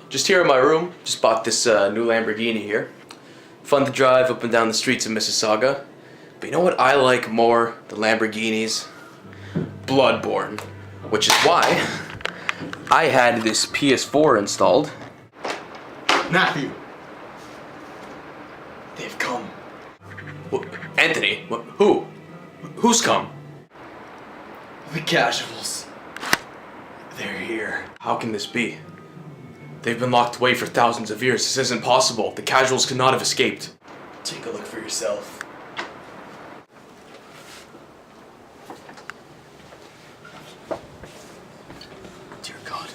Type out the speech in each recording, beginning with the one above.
Just here in my room, just bought this new Lamborghini here. Fun to drive up and down the streets of Mississauga. But you know what I like more than Lamborghinis? Bloodborne. Which is why I had this PS4 installed. Matthew! They've come. Anthony? Who? Who's come? The casuals. They're here. How can this be? They've been locked away for thousands of years. This isn't possible. The casuals could not have escaped. Take a look for yourself. Dear God.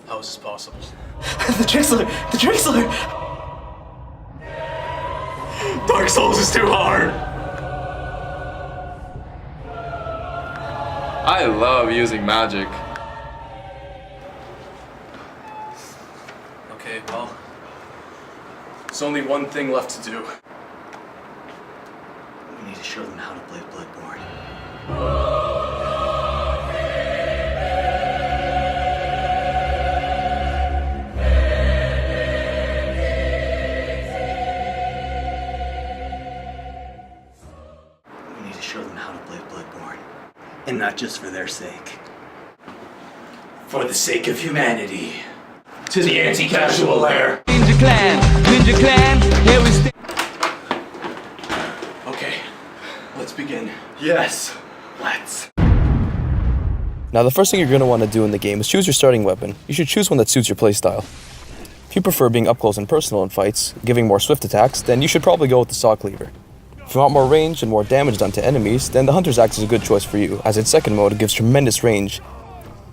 How is this possible? The Drixler! The Drixler! Dark Souls is too hard! I love using magic. Okay, well, there's only one thing left to do. We need to show them how to play Bloodborne. We need to show them how to play Bloodborne. And not just for their sake. For the sake of humanity. To the anti-casual lair. Ninja Clan, here we stand. Okay, let's begin. Yes, let's. Now the first thing you're going to want to do in the game is choose your starting weapon. You should choose one that suits your playstyle. If you prefer being up close and personal in fights, giving more swift attacks, then you should probably go with the saw cleaver. If you want more range and more damage done to enemies, then the Hunter's Axe is a good choice for you, as its second mode gives tremendous range.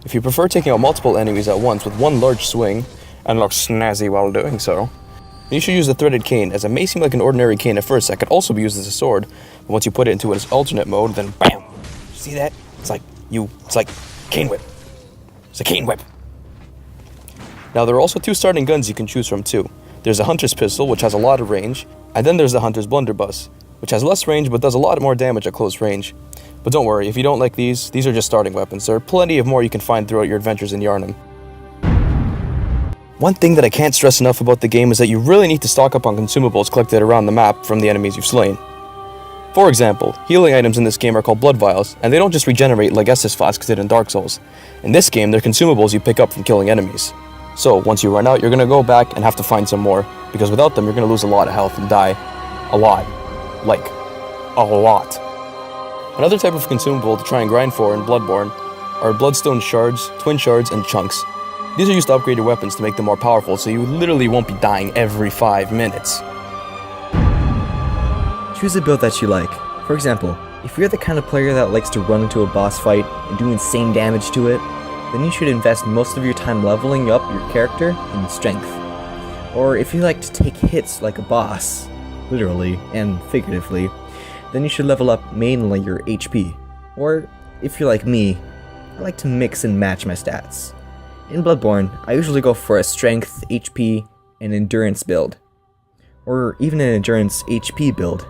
If you prefer taking out multiple enemies at once with one large swing, and look snazzy while doing so, then you should use the threaded cane, as it may seem like an ordinary cane at first that could also be used as a sword, but once you put it into its alternate mode, then BAM! See that? It's like cane whip. It's a cane whip. Now there are also two starting guns you can choose from too. There's a Hunter's Pistol, which has a lot of range, and then there's the Hunter's Blunderbuss, which has less range but does a lot more damage at close range. But don't worry, if you don't like these are just starting weapons. There are plenty of more you can find throughout your adventures in Yharnam. One thing that I can't stress enough about the game is that you really need to stock up on consumables collected around the map from the enemies you've slain. For example, healing items in this game are called blood vials, and they don't just regenerate like Estus flasks did in Dark Souls. In this game, they're consumables you pick up from killing enemies. So, once you run out, you're gonna go back and have to find some more, because without them, you're gonna lose a lot of health and die. A lot. Like, a lot. Another type of consumable to try and grind for in Bloodborne are bloodstone shards, twin shards, and chunks. These are used to upgrade your weapons to make them more powerful, so you literally won't be dying every 5 minutes. Choose a build that you like. For example, if you're the kind of player that likes to run into a boss fight and do insane damage to it, then you should invest most of your time leveling up your character in strength. Or if you like to take hits like a boss, literally and figuratively, then you should level up mainly your HP. Or, if you're like me, I like to mix and match my stats. In Bloodborne, I usually go for a strength, HP, and endurance build. Or even an endurance HP build.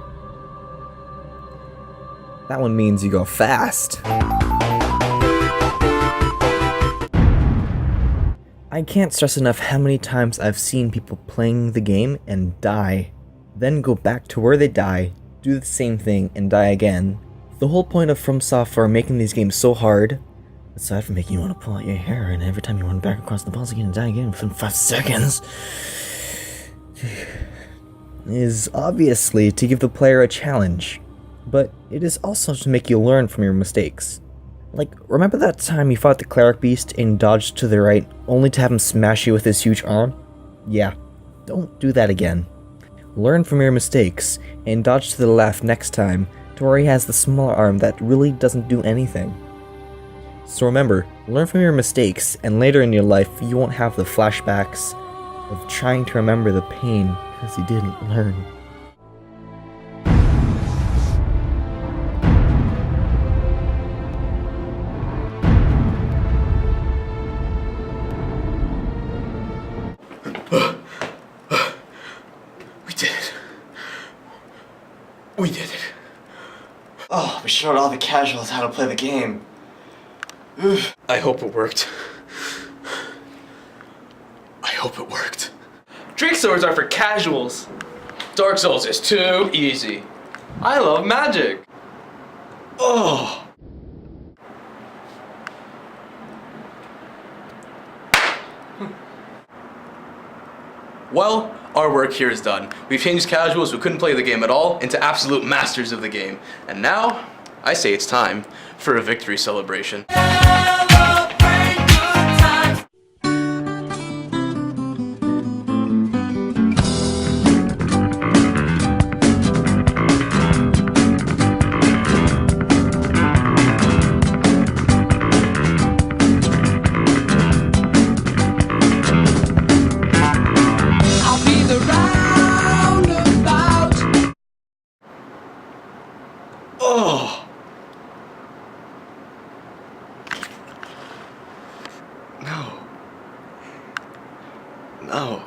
That one means you go fast. I can't stress enough how many times I've seen people playing the game and die, then go back to where they die, do the same thing, and die again. The whole point of From Software making these games so hard, aside from making you want to pull out your hair and every time you run back across the boss again and die again within 5 seconds, is obviously to give the player a challenge, but it is also to make you learn from your mistakes. Like, remember that time you fought the cleric beast and dodged to the right, only to have him smash you with his huge arm? Yeah, don't do that again. Learn from your mistakes, and dodge to the left next time, to where he has the smaller arm that really doesn't do anything. So remember, learn from your mistakes, and later in your life, you won't have the flashbacks of trying to remember the pain because you didn't learn. We did it. Oh, we showed all the casuals how to play the game. I hope it worked. hope it worked. Drake swords are for casuals. Dark Souls is too easy. I love magic. Oh. Well, our work here is done. We've changed casuals who couldn't play the game at all into absolute masters of the game. And now, I say it's time for a victory celebration. I'll be the roundabout. Oh. No. No.